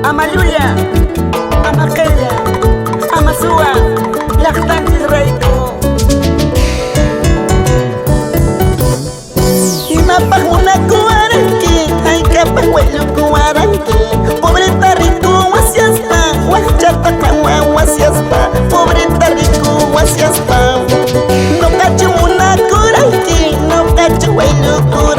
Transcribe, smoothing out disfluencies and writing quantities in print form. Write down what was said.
Amaluya, Amakella, Amasua, Lactantis Reito. Imapak muna kuaranki, ay kapag walo kuaranki. Pobreta rico, wasias pa, wachata kawa wasias pa. Pobreta rico, wasias pa. No cacho muna kuaranki, no cacho walo kuaranki.